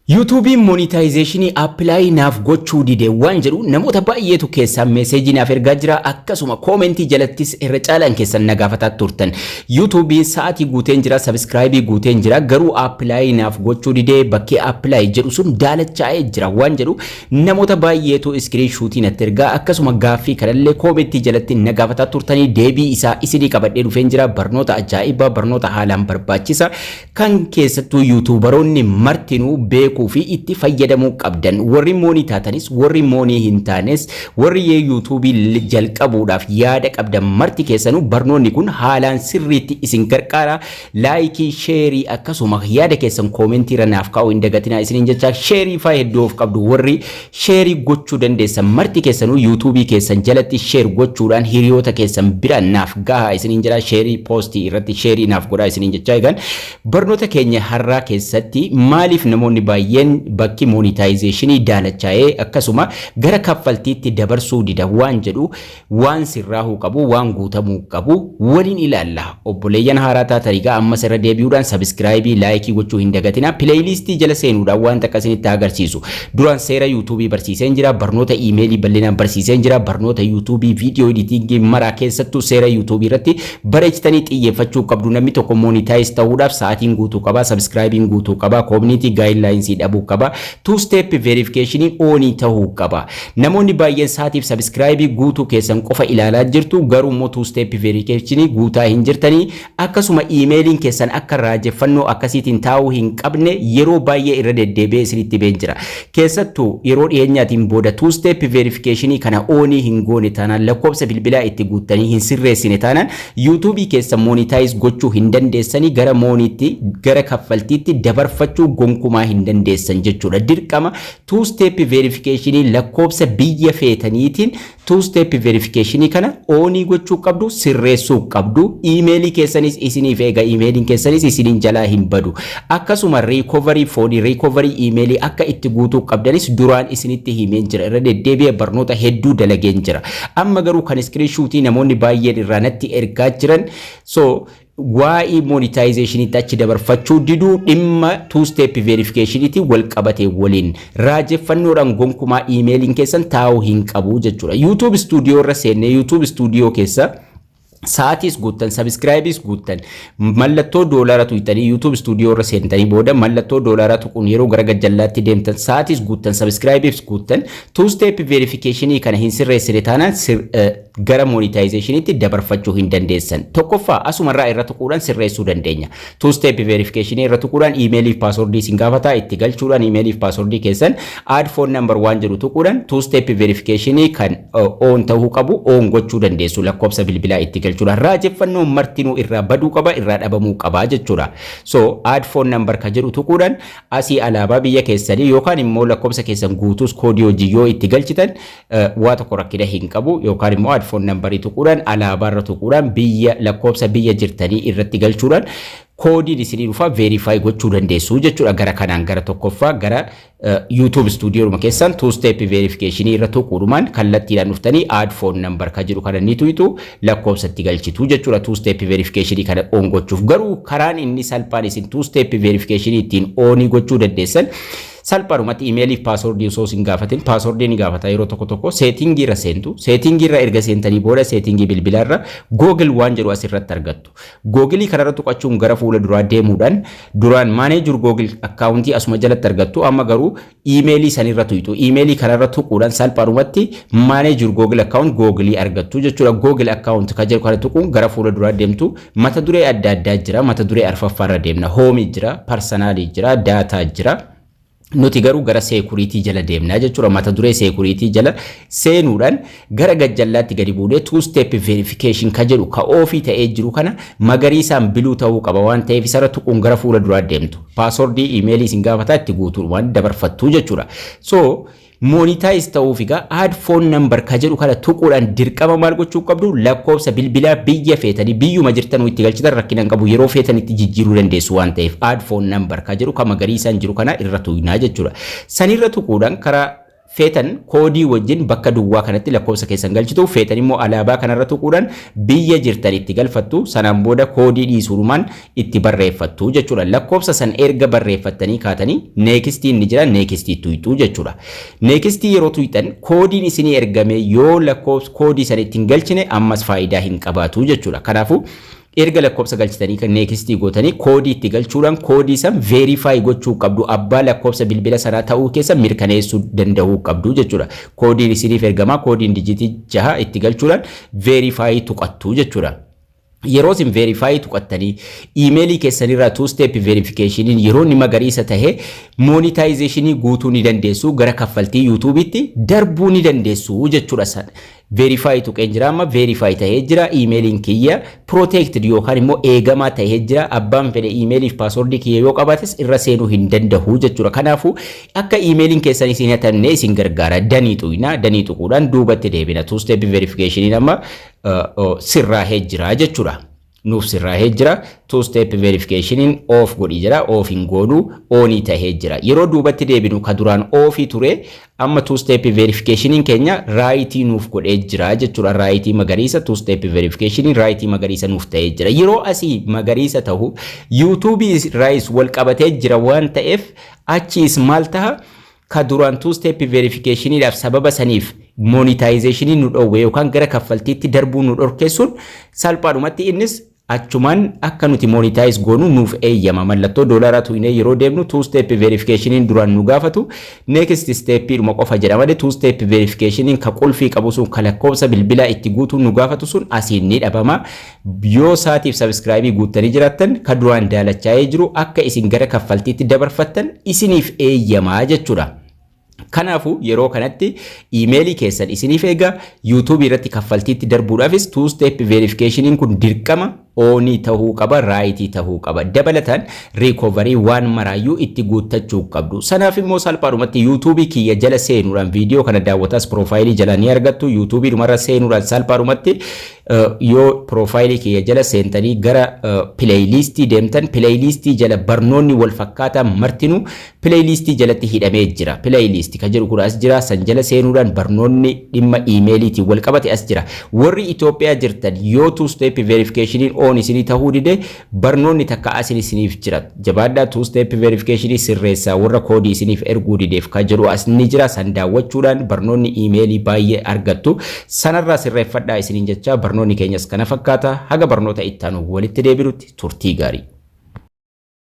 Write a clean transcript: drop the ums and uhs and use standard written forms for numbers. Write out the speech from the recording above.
YouTube monetization apply naaf gochuu dide waan jedhu namoota baay'eetu keessan message naaf ergaa jira akkasuma comment jalattis irra caalaan keessan nagaafataa turtan YouTube sa'aatii guuteen jira subscribe guuteen jira garuu apply naaf gochuu dide bakkee apply jedhu sun daalachaa'ee jira waan jedhu namoota baay'eetu screenshot natti ergaa akkasuma gaaffii kanallee comment jalatti nagaafataa turtanii deebii isaa isinii qabadhee dhufeen jira barnoota ajaa'ibaa barnoota haalaan barbaachisa kan keessattuu YouTuberoonni martinuu beeku fi itti fayyadamuu qabdan warri moonii taatanis warri moonii hin taanes warri YouTube jalqabuudhaaf yaada qabdan marti keessanuu barnoonni kun haalaan sirriitti isin gargaara laayikii sheerii akkasuma yaada keessan koomentii irra naaf kaa'uu hin dagatinaa isiniin jecha sheerii faa hedduu of qabdu warri sheerii gochuu dandeessan marti keessanuu YouTube keessan jalatti sheer gochuudhaan hiriyoota keessan bira naaf gahaa isiniin jedha sheerii poostii irratti sheerii naaf godhaa isiniin jecha eegan barnoota keenya har'aa keessatti maaliif namoonni baay'een bakki monetization daalachaa'ee akkasuma gara kaffaltiitti dabarsuu dida waan jedhu waan sirraahuu qabu waan guutamuu qabu waliin ilaalla obboleeyyan haaraa taataniigaa ammas irra deebi'uudhaan subscribe like gochuu hin dagatina playlist jala seenuudhaan waan takka isinitti agarsiisu duraan seera YouTube barsiiseen jira barnoota email bal'inaan barsiiseen jira barnoota YouTube video editing maraa keessattuu seera YouTube irratti bareechitanii xiyyeeffachuu qabdu namni tokko monetize ta'uudhaaf sa'aatiin guutuu qaba subscribing guutuu qaba community guidelines dhabu qaba two step verification oni ta'uu qaba namoonni baay'een saatiif subscribe guutuu keessan qofa ilaalaa jirtu garuu immoo two step verification guutaa hin jirtanii akkasuma emailiin keessan akka raajeffannoo akkasiitiin taa'uu hin qabne yeroo baay'ee irra deddeebi'ee isinitti been jira keessattuu yeroo dhiyeenyaatiin booda two step verification kana oni hin goone taanaan lakkoofsa bilbilaa itti guuttanii hin sirreessine taanaan YouTube keessan monetize gochuu hin dandeessanii gara mooniitti gara kaffaltiitti dabarfachuu gonkumaa hin dandeessan jechuudha dirqama two step verification lakkoofsa biyya feetaniitiin two step verification kana onii gochuu qabdu sirreessuu qabdu emailii keessanis isiniif eega emailiin keessanis isiniin jalaa hin badu akkasuma recovery phone recovery emailii akka itti guutuu qabdanis duraan isinitti himeen jira irra deddeebi'ee barnoota hedduu dalageen jira amma garuu kan screenshotii namoonni baay'een irraa natti ergaa jiran so waa'ee monetization itti achi dabarfachuu diduu dhimma two step verification itti wal qabatee waliin raajeffannoodhaan gonkumaa emailiin keessan taa'uu hin qabu jechuudha YouTube studio irra seenne YouTube studio keessa saatis guuttan subscribes guuttan mallattoo doolaara tuutanii YouTube studio irra seentanii booda mallattoo doolaara tuquun yeroo gara gajjallaatti deemtan saatis guuttan subscribes guuttan two step verification kana hin sirreessine taanaan gara monetization itti dabarfachuu hin dandeessan tokkoffaa asumarraa irra tuquudhaan sirreessuu dandeenya two step verification irra tuquudhaan emailii fi passwordii isin gaafataa itti galchuudhaan emailii fi passwordii keessan add phone number waan jedhu tuquudhaan two step verification kan on ta'uu qabu on gochuu dandeessu lakkoofsa bilbilaa itti galchuudha raajeffannoo martinuu irraa baduu qaba irraa dhabamuu qaba jechuudha so add phone number ka jedhu tuquudhaan asii alaabaa biyya keessanii yookaan immoo lakkoofsa keessan guutuus koodii hojii yoo itti galchitan waa tokko rakkina hin qabu yookaan immoo add phone number tuquudhaan alaabaarra tuquudhaan biyya lakkoofsa biyya jirtanii irratti galchuudhaan koodiin isinii dhufa verify gochuu dandeessu jechuudha gara kanaan gara tokkoffaa gara YouTube studio ruma keessan two step verification irra tuquudhumaan kallattiidhaan dhuftanii add phone number ka jedhu kana ni tuyitu lakkoofsatti galchitu jechuudha two step verification kana on gochuuf garuu karaan inni salphaan isin two step verification ittiin on gochuu dandeessan salphaadhumatti emailii fi passwordii osoo isin gaafatin passwordii ni gaafata yeroo tokko tokko setting irra seentu setting irra erga seentanii booda setting bilbilaa irra Google waan jedhu asirratti argattu Google kanarra tuqachuun gara fuula duraa deemuudhaan duraan manage Google account asuma jalatti argattu amma garuu emailii sanirra tuyitu emailii kanarra tuquudhaan salphaadhumatti manage Google account Google argattu jechuudha Google account ka jedhu kana tuquun gara fuula duraa deemtu mata duree adda addaa jira mata duree arfaffaarra deemna home jira personal jira data jira nuti garuu gara security jala deemna jechuudha mata duree security jala seenuudhaan gara gajjallaatti gadi buudee two step verification ka jedhu ka ofii ta'ee jiru kana magariisaan biluu ta'uu qaba waan ta'eef isarra tuquun gara fuula duraa deemtu passwordii emailii isin gaafataa itti guutuudhaan dabarfattu jechuudha so monetize ta'uuf egaa add phone number ka jedhu kana tuquudhaan dirqama maal gochuu qabdu lakkoofsa bilbilaa biyya feetanii biyyuma jirtan itti galchitan rakkina hin qabu yeroo feetanitti jijjiiruu dandeessu waan ta'eef add phone number ka jedhu ka magariisaan jiru kana irra tuyinaa jechuudha sanirra tuquudhaan karaa feetan koodii wajjin bakka duwwaa kanatti lakkoofsa keessan galchitu feetan immoo alaabaa kanarra tuquudhaan biyya jirtan itti galfattu sanaan booda koodii dhiisuudhumaan itti barreeffattu jechuudha. Lakkoofsa san erga barreeffattanii kaatanii neekistiin ni jira neekistii tuyxuu jechuudha. Neekistii yeroo tuyxan koodiin isinii ergame yoo lakkoofsa koodii san ittiin galchine ammas faayidaa hin qabaatu jechuudha. Kanaafuu erga lakkoofsa galchitanii kan neekistii gootanii koodii itti galchuudhaan koodii san verify gochuu qabdu abbaa lakkoofsa bilbila sanaa ta'uu keessa mirkaneessuu danda'uu qabdu jechuudha. Koodiin isiniif ergamaa koodiin dijitii 6 itti galchuudhaan verify tuqattu jechuudha. Yeroo isin verify tuqattanii emailii keessanirraa two step verification yeroo ni magariisa tahee monetization guutuu ni dandeessu gara kaffaltii YouTube'itti darbuu ni dandeessu jechuudha. Verify tuqeen jira amma verify tahee jira emailiin kiyya protected yookaan immoo eegamaa tahee jira abbaan fedhe emailiif password kiyya yoo qabaates irra seenuu hin danda'u jechuudha. Kanaafuu akka emailiin keessan isin hatanne isin gargaara danii tuquudhaan duubatti deebina two step verification amma sirraahee jira jechuudha. Nuuf sirraahee jira two step verification off godhi jira off hin godhu onii tahee jira. Yeroo duubatti deebinu ka duraan off ture amma two step verification keenya raayitii nuuf godhee jira jechuudha. Raayitii magariisa two step verification raayitii magariisa nuuf tahee jira. Yeroo asii magariisa ta'u YouTube raayis wal qabatee jira waan ta'eef achiis maal taha ka duraan two step verification dhaaf sababa saniif monetization nu dhowwe yookaan gara kaffaltiitti darbuu nu dhorkeessuun salphaadhumatti innis achumaan akka nuti monetize goonu nuuf eeyyama. Mallattoo doolaraa tu'inee yeroo deemnu two step verification duraan nu gaafatu next step dhuma qofa jedhama. Two step verification ka qulfii qabu sun ka lakkoofsa bilbilaa itti guutuu nu gaafatu sun asiin ni dhabama. Yoo saatiif subscribe guuttanii jiraattan ka duraan daalachaa'ee jiru akka isin gara kaffaltiitti dabarfattan isiniif eeyyamaa jechuudha. Kanaafuu yeroo kanatti emailii keessan isiniif eega YouTube irratti kaffaltiitti darbuudhaafis two step verification kun dirqama onii tahuu qaba raayitii tahuu qaba. Dabalataan recovery waan maraayyuu itti guuttachuu qabdu. Sanaaf immoo salphaadhumatti YouTube kiyya jala seenuudhaan viidiyoo kana daawwataas profaayilii jala ni argattu. YouTube dhumarra seenuudhaan salphaadhumatti yoo profaayilii kiyya jala seentanii gara playlistii deemtan playlistii jala barnoonni wal fakkaataa martinuu playlistii jalatti hidhamee jira. Playlist ka jedhu kun as jira. San jala seenuudhaan barnoonni dhimma emailiitiin wal qabate as jira. Warri Itoophiyaa jirtan yoo two step verification on isinii tahuu dide barnoonni takka asin isiniif jira. Jabaadhaa two step verification sirreessaa warra koodii isiniif erguu dideef ka jedhu as ni jira. San daawwachuudhaan barnoonni emailii baay'ee argattu. Sanarraa sirreeffadhaa isiniin jecha barnoonni keenyas kana fakkaata. Haga barnoota ittaanu walitti deebinutti turtii gaarii.